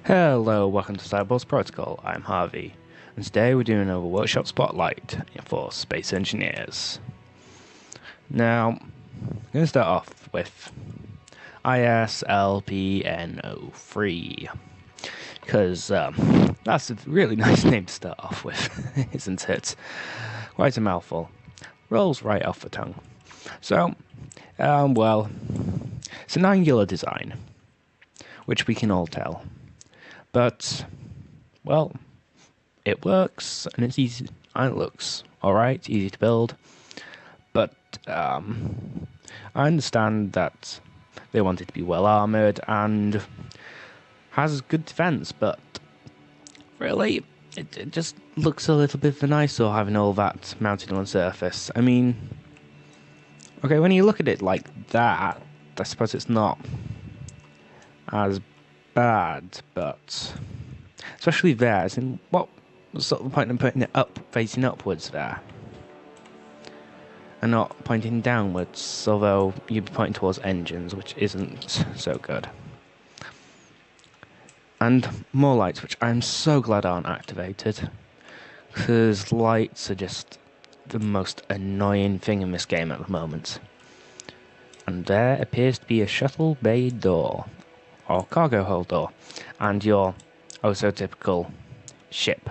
Hello, welcome to Cyborg's Protocol. I'm Harvey, and today we're doing another Workshop Spotlight for Space Engineers. Now, I'm going to start off with ISLPN 03, because that's a really nice name to start off with, isn't it? Quite a mouthful. Rolls right off the tongue. So, well, it's an angular design, which we can all tell. But, well, it works, and it's easy, and it looks alright, easy to build. But, I understand that they want it to be well armoured and has good defence, but really, it just looks a little bit of an eyesore having all that mounted on the surface. I mean, okay, when you look at it like that, I suppose it's not as bad, but especially there, as in, what was sort of the point in putting it up, facing upwards there, and not pointing downwards, although you'd be pointing towards engines, which isn't so good. And more lights, which I'm so glad aren't activated, because lights are just the most annoying thing in this game at the moment. And there appears to be a shuttle bay door, or cargo hold door, and your oh-so-typical ship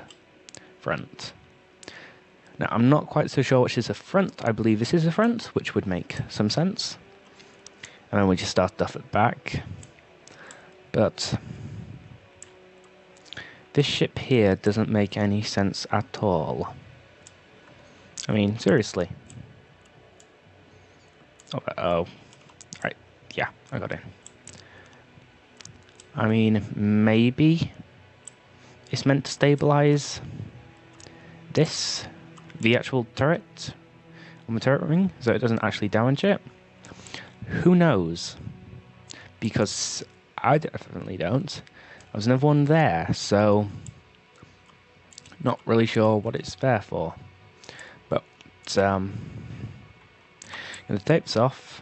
front. Now, I'm not quite so sure which is the front. I believe this is the front, which would make some sense. And then we just start off at the back. But this ship here doesn't make any sense at all. I mean, seriously. Oh. Right, yeah, I got in. I mean, maybe it's meant to stabilize this, the actual turret, on the turret ring, so it doesn't actually damage it. Who knows? Because I definitely don't. There's another one there, so not really sure what it's there for. But gonna take this off,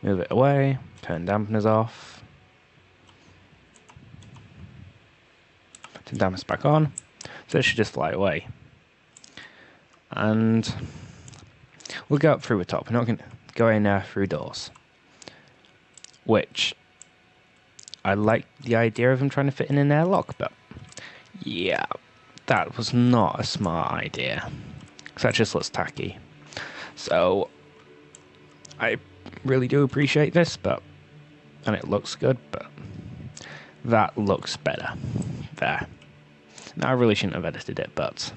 move it away, turn dampeners off. Turn dampeners back on, so it should just fly away. And we'll go up through the top. We're not going to go in through doors, which I like the idea of them trying to fit in an airlock, but yeah, that was not a smart idea, because that just looks tacky. So I really do appreciate this, and it looks good, but that looks better there. Now, I really shouldn't have edited it, but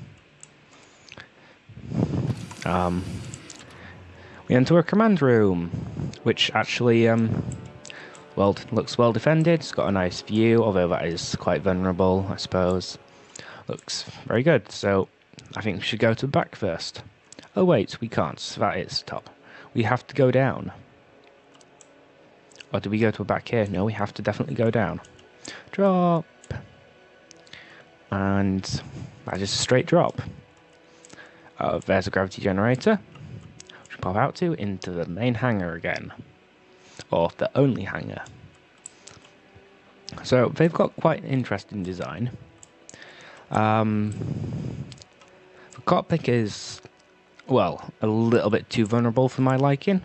we enter a command room, which actually looks well defended. It's got a nice view, although that is quite vulnerable, I suppose. Looks very good, so I think we should go to the back first. Oh wait, we can't. That is top. We have to go down. Or do we go to the back here? No, we have to definitely go down. Drop. And that is a straight drop. There's a gravity generator, which we pop out to into the main hangar again, or the only hangar. So they've got quite an interesting design. The cockpit is, well, a little bit too vulnerable for my liking,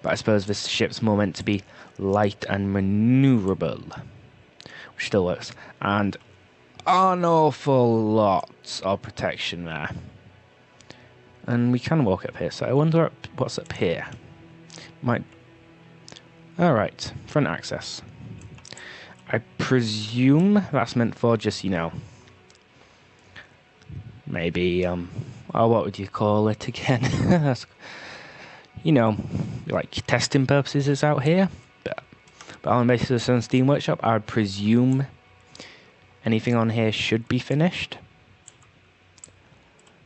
but I suppose this ship's more meant to be light and maneuverable, which still works. And an awful lot of protection there. And we can walk up here, so I wonder what's up here. Alright, front access. I presume that's meant for just, maybe, what would you call it again? Like testing purposes is out here. But on the basis of Steam Workshop, I would presume anything on here should be finished.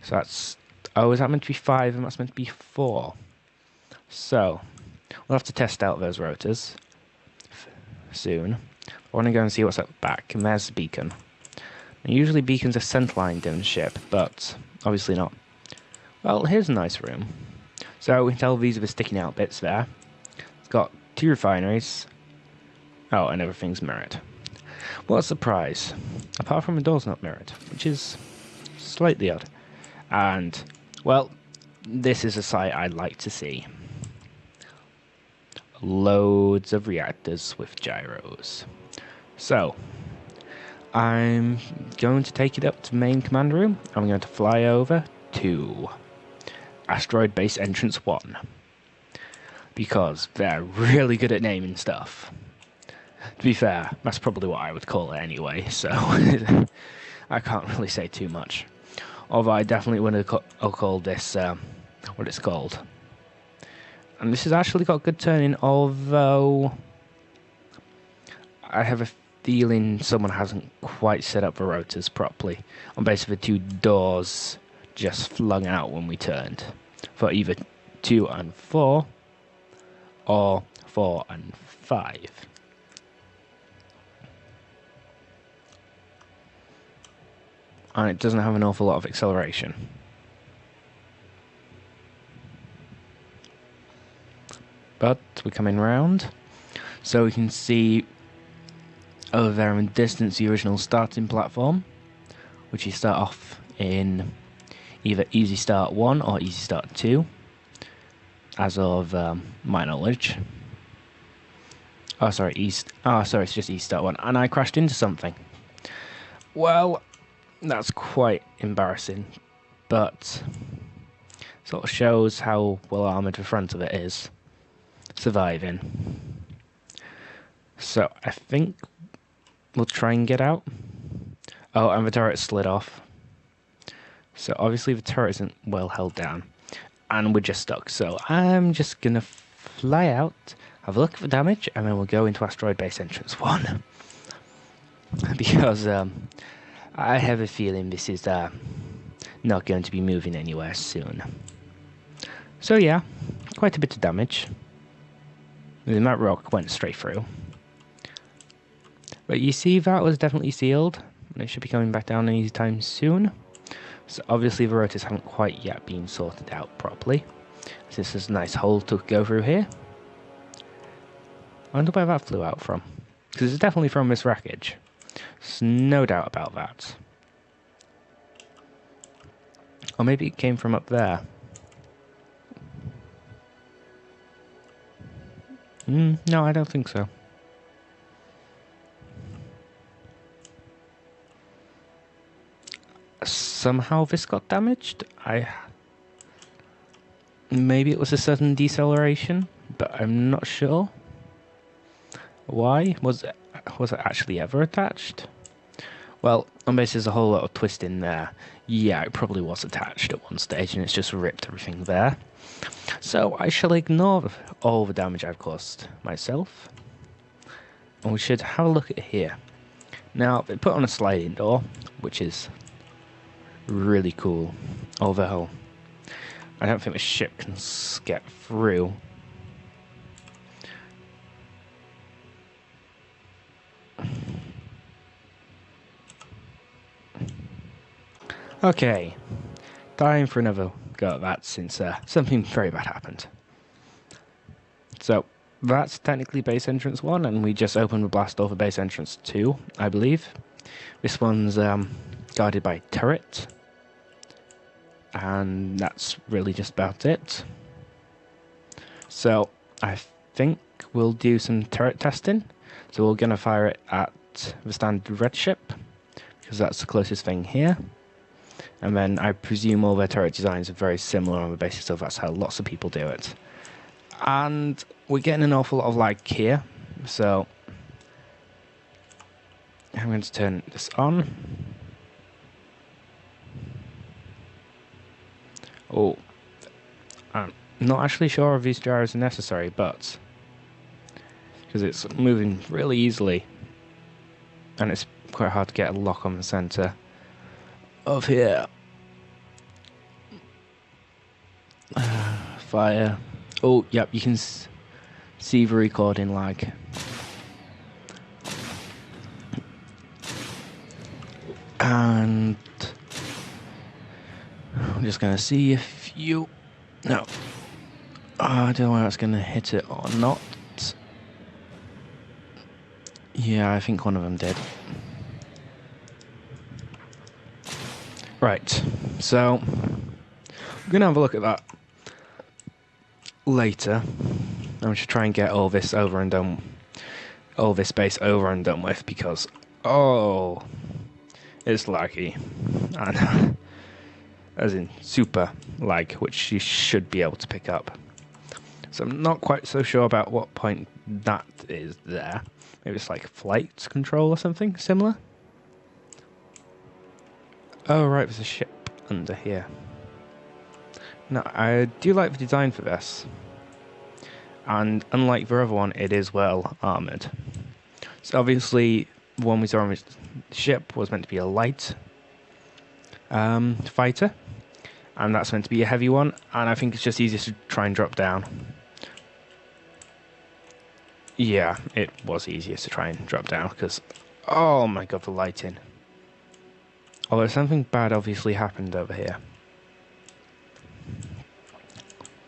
So that's, is that meant to be 5 and that's meant to be 4? So, we'll have to test out those rotors soon. I want to go and see what's at the back, and there's the beacon. And usually beacons are centerlined in the ship, but obviously not. Well, here's a nice room. So we can tell these are the sticking out bits there. It's got 2 refineries. Oh, and everything's mirrored. What a surprise. Apart from the door's not mirrored, which is slightly odd. And, well, this is a sight I'd like to see. Loads of reactors with gyros. So, I'm going to take it up to main command room. I'm going to fly over to Asteroid Base Entrance 1. Because they're really good at naming stuff. To be fair, that's probably what I would call it anyway, so I can't really say too much. Although I definitely would have called this what it's called. And this has actually got good turning, although I have a feeling someone hasn't quite set up the rotors properly. On basically the two doors just flung out when we turned. For either 2 and 4, or 4 and 5. And it doesn't have an awful lot of acceleration. But we're coming round, so we can see over there in the distance the original starting platform, which you start off in either Easy Start 1 or Easy Start 2, as of my knowledge. Oh, sorry, it's just Easy Start 1, and I crashed into something. Well, that's quite embarrassing, but sort of shows how well armoured the front of it is, surviving. So I think we'll try and get out. Oh, and the turret slid off. So obviously the turret isn't well held down, and we're just stuck. So I'm just gonna fly out, have a look at the damage, and then we'll go into Asteroid Base Entrance 1. Because I have a feeling this is not going to be moving anywhere soon. So yeah, quite a bit of damage. And that rock went straight through. But you see, that was definitely sealed, and it should be coming back down anytime soon. So obviously the rotors haven't quite yet been sorted out properly. So this is a nice hole to go through here. I wonder where that flew out from. Because it's definitely from this wreckage. There's no doubt about that. Or maybe it came from up there. No, I don't think so. Somehow this got damaged. Maybe it was a sudden deceleration, but I'm not sure. Why? Was it actually ever attached? Well, on base there's a whole lot of twist in there. Yeah, it probably was attached at one stage and it's just ripped everything there. So I shall ignore all the damage I've caused myself. And we should have a look at here. Now, they put on a sliding door, which is really cool. Although, I don't think the ship can get through. Okay, time for another go at that since something very bad happened. So, that's technically base entrance 1, and we just opened the blast door for base entrance 2, I believe. This one's guarded by turret, and that's really just about it. So, I think we'll do some turret testing. So we're going to fire it at the standard red ship, because that's the closest thing here. And then I presume all their turret designs are very similar on the basis of that's how lots of people do it. And we're getting an awful lot of lag here, so I'm going to turn this on. Oh, I'm not actually sure if these gyros are necessary, but because it's moving really easily, and it's quite hard to get a lock on the center of here. Fire. Oh, yep, you can see the recording lag. And I'm just going to see if you... No. I don't know whether it's going to hit it or not. Yeah, I think one of them did. Right, so we're going to have a look at that later. I'm just try and get all this base over and done with, because it's laggy, and as in super lag, which you should be able to pick up. So I'm not quite so sure about what point that is there. Maybe it's like flight control or something similar. Oh right, there's a ship under here. Now, I do like the design for this. And unlike the other one, it is well armoured. So obviously, the one we saw on the ship was meant to be a light fighter. And that's meant to be a heavy one. And I think it's just easier to try and drop down. Yeah, it was easier to try and drop down because, oh my god, the lighting. Although something bad obviously happened over here.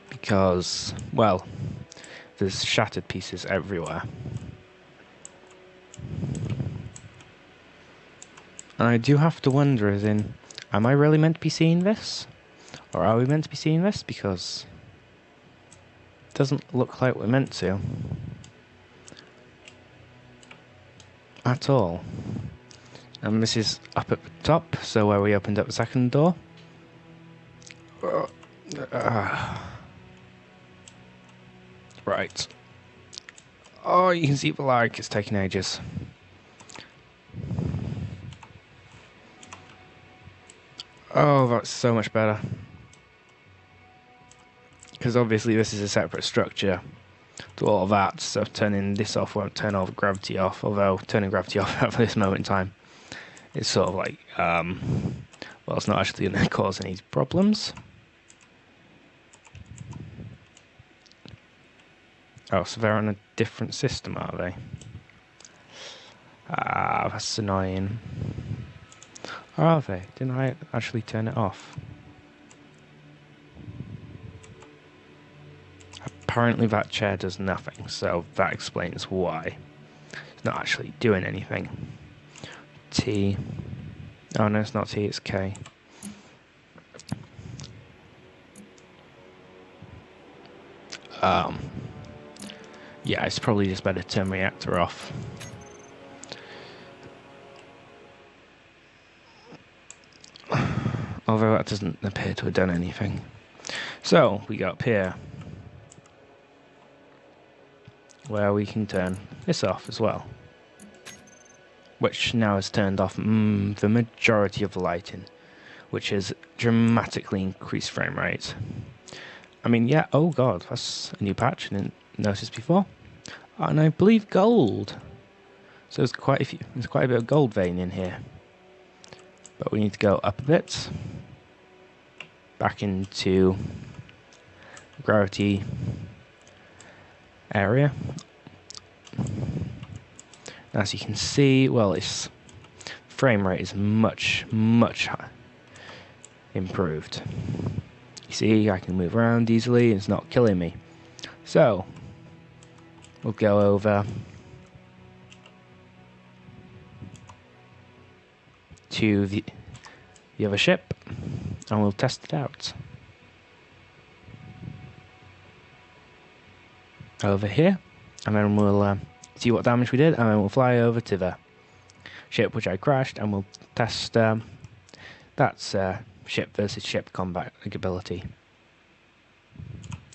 Because, well, there's shattered pieces everywhere. And I do have to wonder, as in, am I really meant to be seeing this? Or are we meant to be seeing this? Because it doesn't look like we're meant to. At all. And this is up at the top, so where we opened up the second door. Right. Oh, you can see the lag, it's taking ages. Oh, that's so much better. Because obviously this is a separate structure to all of that, so turning this off won't turn all the gravity off, although turning gravity off at this moment in time is sort of like, well, it's not actually going to cause any problems. Oh, so they're on a different system, are they? Ah, that's annoying. Or are they? Didn't I actually turn it off? Apparently that chair does nothing, so that explains why. It's not actually doing anything. T. Oh no, it's not T, it's K. Yeah, it's probably just better to turn the reactor off. Although that doesn't appear to have done anything. So, we go up here, where we can turn this off as well. Which now has turned off the majority of the lighting, which has dramatically increased frame rate. I mean, yeah, oh god, that's a new patch I didn't notice before. And I believe gold. So there's quite a bit of gold vein in here. But we need to go up a bit. Back into the gravity area. As you can see, well, its frame rate is much improved. You see, I can move around easily, it's not killing me. So, we'll go over to the other ship, and we'll test it out. Over here, and then we'll see what damage we did, and then we'll fly over to the ship which I crashed, and we'll test that's ship versus ship combat ability.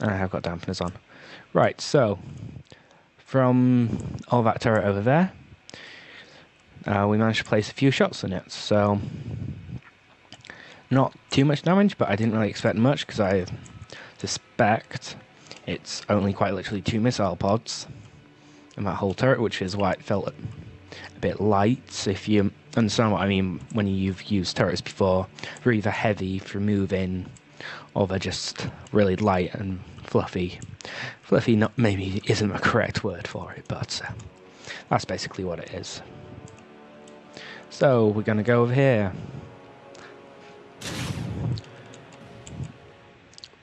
And I have got dampeners on. Right, so from all that turret over there, we managed to place a few shots in it, so not too much damage, but I didn't really expect much because I suspect it's only quite literally 2 missile pods in that whole turret, which is why it felt a bit light. If you understand what I mean when you've used turrets before, they're either heavy for moving, or they're just really light and fluffy. Fluffy not maybe isn't the correct word for it, but that's basically what it is. So we're going to go over here.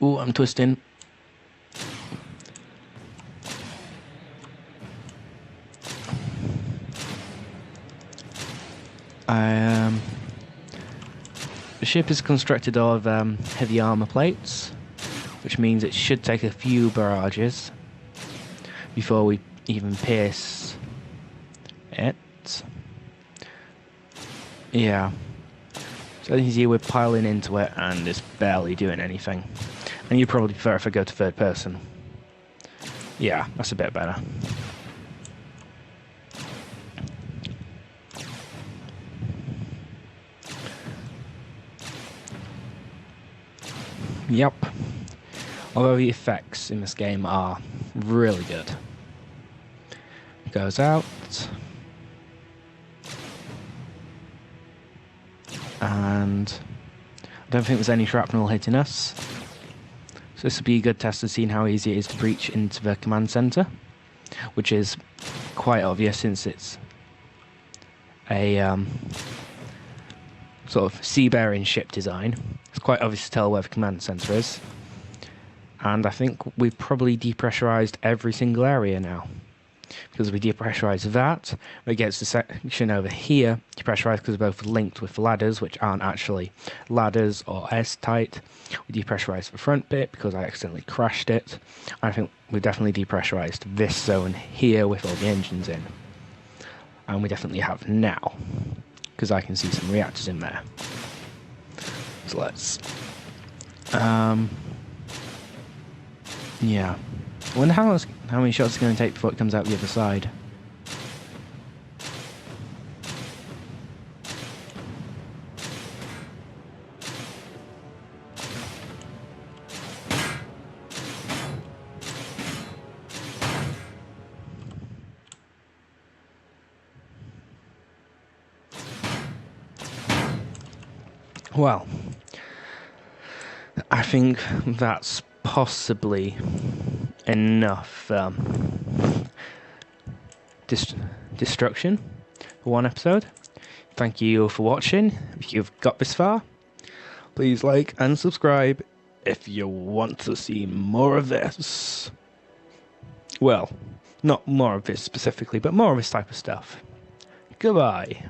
Ooh, I'm twisting. The ship is constructed of heavy armor plates, which means it should take a few barrages before we even pierce it. Yeah. So as you see, we're piling into it and it's barely doing anything. And you'd probably prefer if I go to third person. Yeah, that's a bit better. Yep. Although the effects in this game are really good. Goes out. And I don't think there's any shrapnel hitting us. So this would be a good test of seeing how easy it is to breach into the command center, which is quite obvious since it's a sort of sea-bearing ship design. It's quite obvious to tell where the command center is. And I think we've probably depressurized every single area now. Because we depressurize that, it gets the section over here depressurized because they're both linked with ladders, which aren't actually ladders or airtight. We depressurize the front bit because I accidentally crashed it. I think we definitely depressurized this zone here with all the engines in. And we definitely have now, because I can see some reactors in there. So let's... yeah. I wonder how many shots it's going to take before it comes out the other side. Well, I think that's possibly enough destruction for one episode. Thank you for watching. If you've got this far, please like and subscribe if you want to see more of this. Well, not more of this specifically, but more of this type of stuff. Goodbye.